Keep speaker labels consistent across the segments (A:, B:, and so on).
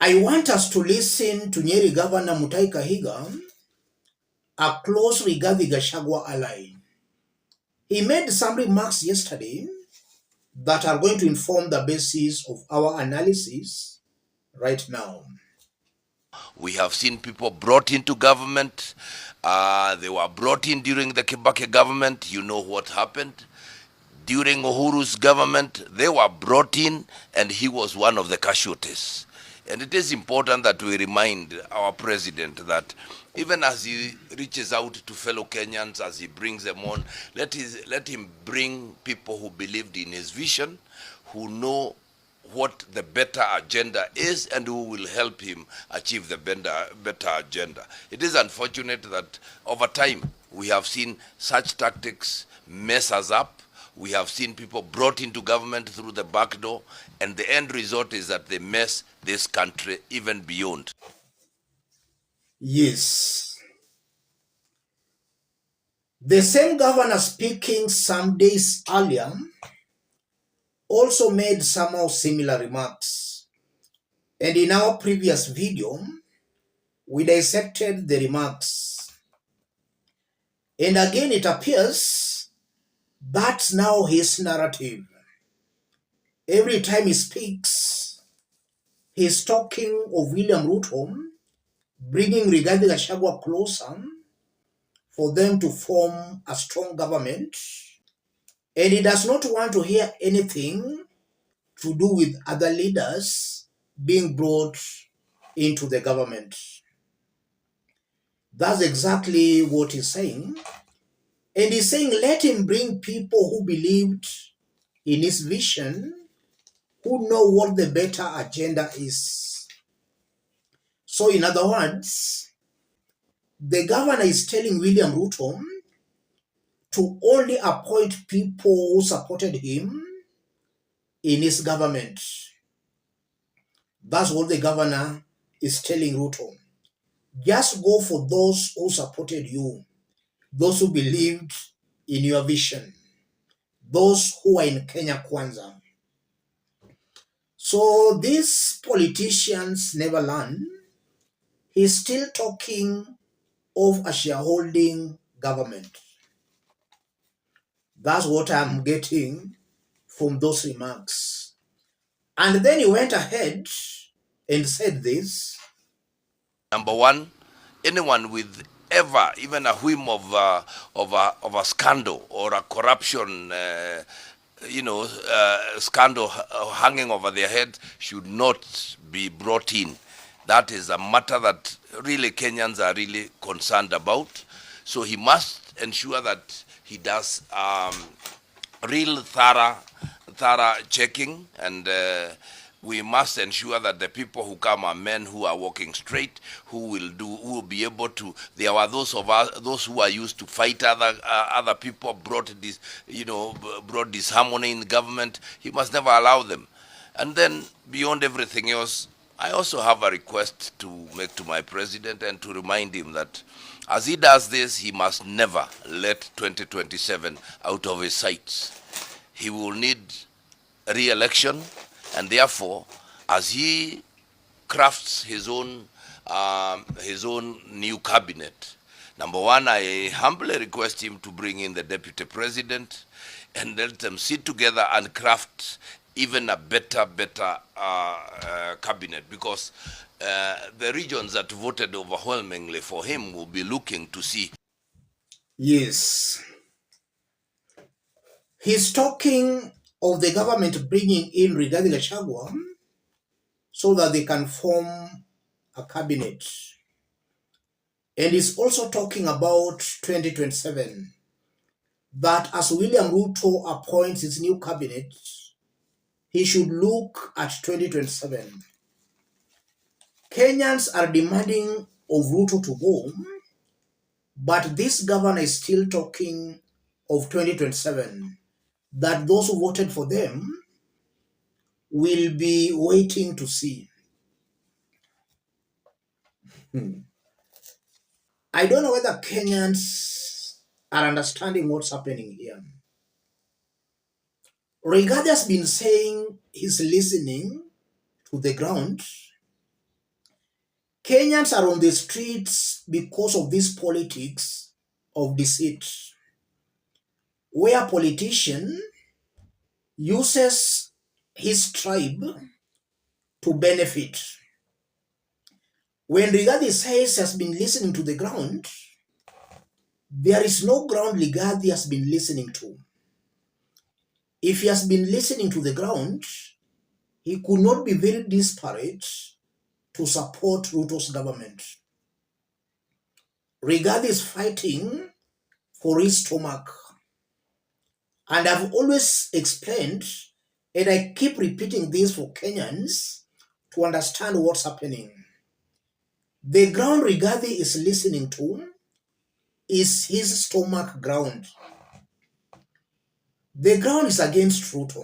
A: I want us to listen to Nyeri Governor Mutahi Kahiga, a close Rigathi Gachagua ally. He made some remarks yesterday that are going to inform the basis of our analysis right now.
B: We have seen people brought into government. They were brought in during the Kibaki government. You know what happened. During Uhuru's government, they were brought in, and he was one of the casualties. And it is important that we remind our president that even as he reaches out to fellow Kenyans, as he brings them on, let him bring people who believed in his vision, who know what the better agenda is, and who will help him achieve the better agenda. It is unfortunate that over time we have seen such tactics mess us up. We have seen people brought into government through the back door, and the end result is that they mess this country even beyond.
A: Yes. The same governor speaking some days earlier also made somehow similar remarks. And in our previous video, we dissected the remarks. And again, it appears that's now his narrative. Every time he speaks, he's talking of William Ruto, bringing Rigathi Gachagua closer for them to form a strong government. And he does not want to hear anything to do with other leaders being brought into the government. That's exactly what he's saying. And he's saying, let him bring people who believed in his vision, who know what the better agenda is. So, in other words, the governor is telling William Ruto to only appoint people who supported him in his government. That's what the governor is telling Ruto. Just go for those who supported you, those who believed in your vision, those who are in Kenya Kwanza. So these politicians never learn. He's still talking of a shareholding government. That's what I'm getting from those remarks. And then he went ahead and said this.
B: Number one, anyone with ever even a whim of a scandal or a corruption, scandal hanging over their head should not be brought in. That is a matter that really Kenyans are really concerned about. So he must ensure that he does real thorough checking, and we must ensure that the people who come are men who are walking straight, who will be able to. There are those who are used to fight other people, brought disharmony in government. He must never allow them. And then beyond everything else, I also have a request to make to my president and to remind him that as he does this, he must never let 2027 out of his sights. He will need re-election, and therefore, as he crafts his own new cabinet, number one, I humbly request him to bring in the deputy president and let them sit together and craft even a better cabinet, because the regions that voted overwhelmingly for him will be looking to see.
A: Yes. He's talking of the government bringing in Rigathi Gachagua so that they can form a cabinet. And he's also talking about 2027, that as William Ruto appoints his new cabinet, he should look at 2027. Kenyans are demanding of Ruto to go, but this governor is still talking of 2027, that those who voted for them will be waiting to see. I don't know whether Kenyans are understanding what's happening here. Rigathi has been saying he's listening to the ground, Kenyans are on the streets because of this politics of deceit, where a politician uses his tribe to benefit. When Rigathi says he has been listening to the ground, there is no ground Rigathi has been listening to. If he has been listening to the ground, he could not be very desperate to support Ruto's government. Rigathi is fighting for his stomach. And I've always explained, and I keep repeating this for Kenyans to understand what's happening. The ground Rigathi is listening to is his stomach ground. The ground is against Ruto.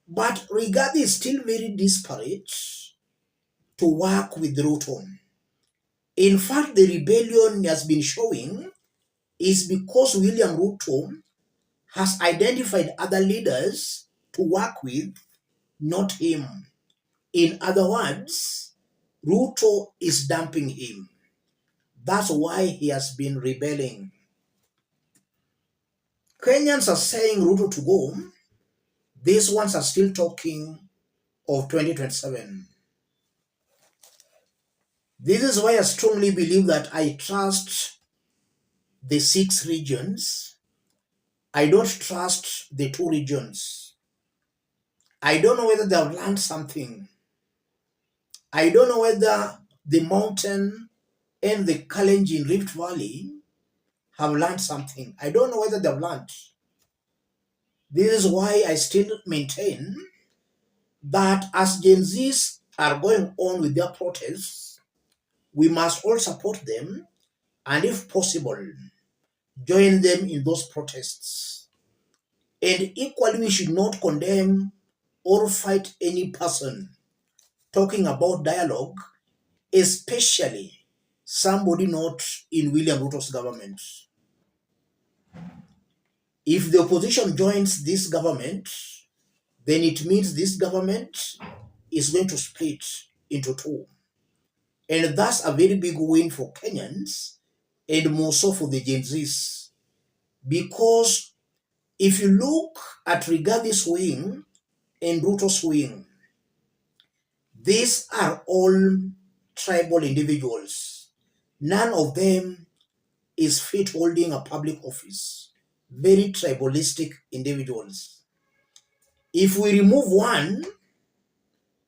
A: But Rigathi is still very desperate to work with Ruto. In fact, the rebellion he has been showing is because William Ruto has identified other leaders to work with, not him. In other words, Ruto is dumping him. That's why he has been rebelling. Kenyans are saying Ruto to go. These ones are still talking of 2027. This is why I strongly believe that I trust the 6 regions. I don't trust the 2 regions. I don't know whether they have learned something. I don't know whether the mountain and the Kalenjin Rift Valley have learned something. I don't know whether they've learned. This is why I still maintain that as Gen Zs are going on with their protests, we must all support them and, if possible, join them in those protests. And equally, we should not condemn or fight any person talking about dialogue, especially somebody not in William Ruto's government. If the opposition joins this government, then it means this government is going to split into 2. And that's a very big win for Kenyans and more so for the Gen Zs. Because if you look at Rigath's wing and Ruto's wing, these are all tribal individuals. None of them is fit holding a public office. Very tribalistic individuals. If we remove one,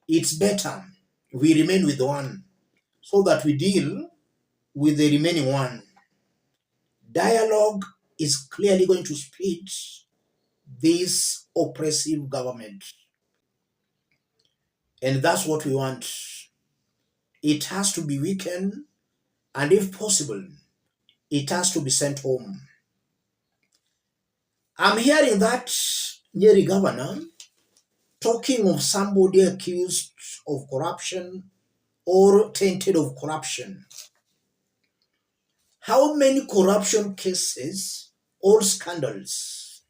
A: it's better we remain with one so that we deal with the remaining one. Dialogue is clearly going to split this oppressive government. And that's what we want. It has to be weakened, and if possible, it has to be sent home. I'm hearing that Nyeri governor talking of somebody accused of corruption or tainted of corruption. How many corruption cases or scandals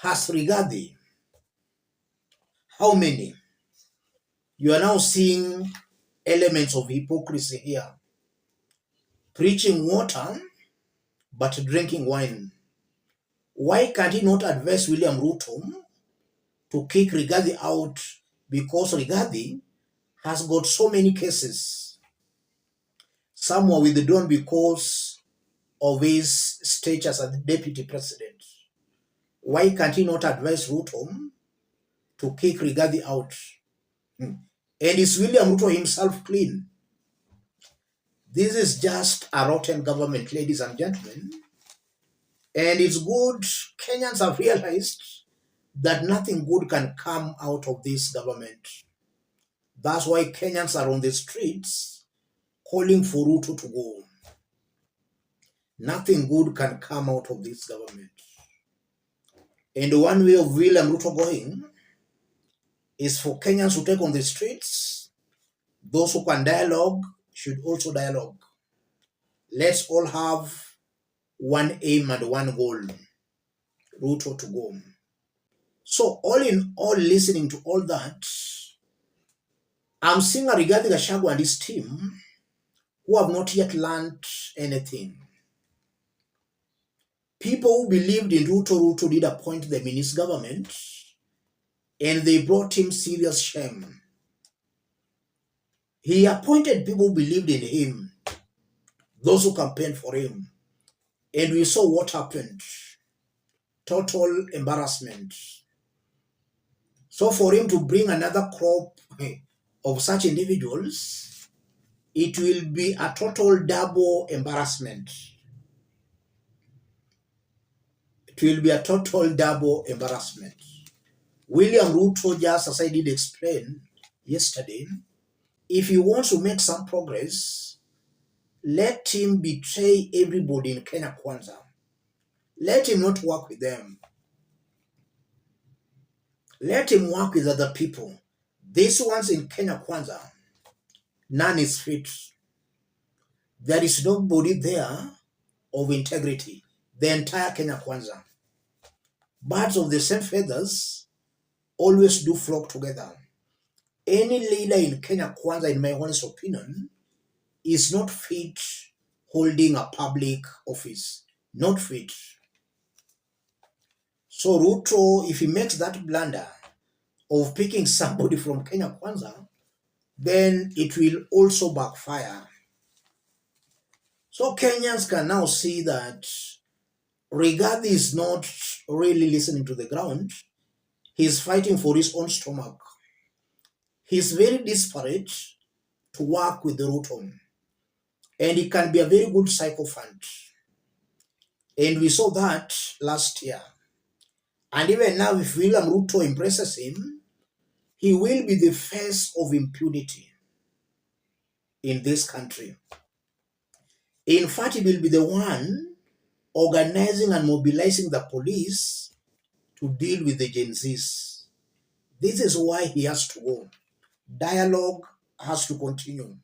A: has Rigathi? How many? You are now seeing elements of hypocrisy here. Preaching water, but drinking wine. Why can't he not advise William Ruto to kick Rigathi out? Because Rigathi has got so many cases. Some were withdrawn because of his status as the deputy president. Why can't he not advise Ruto to kick Rigathi out? And is William Ruto himself clean? This is just a rotten government, ladies and gentlemen. And it's good Kenyans have realized that nothing good can come out of this government. That's why Kenyans are on the streets calling for Ruto to go. Nothing good can come out of this government. And one way of William Ruto going is for Kenyans to take on the streets. Those who can dialogue should also dialogue. Let's all have one aim and one goal, Ruto to go. So all in all, listening to all that, I'm seeing a Rigathi Gachagua and his team who have not yet learned anything. People who believed in Ruto did appoint them in his government, and they brought him serious shame. He appointed people who believed in him, those who campaigned for him, and we saw what happened. Total embarrassment. So for him to bring another crop of such individuals, it will be a total double embarrassment. It will be a total double embarrassment. William Ruto, just as I did explain yesterday, if he wants to make some progress, let him betray everybody in Kenya Kwanza. Let him not work with them. Let him work with other people. These ones in Kenya Kwanza, none is fit. There is nobody there of integrity. The entire Kenya Kwanza. Birds of the same feathers always do flock together. Any leader in Kenya Kwanza, in my honest opinion, is not fit holding a public office. Not fit. So Ruto, if he makes that blunder of picking somebody from Kenya Kwanza, then it will also backfire. So Kenyans can now see that Rigathi is not really listening to the ground. He's fighting for his own stomach. He's very desperate to work with the Ruto. And he can be a very good sycophant. And we saw that last year. And even now, if William Ruto impresses him, he will be the face of impunity in this country. In fact, he will be the one organizing and mobilizing the police to deal with the Gen Zs. This is why he has to go. Dialogue has to continue.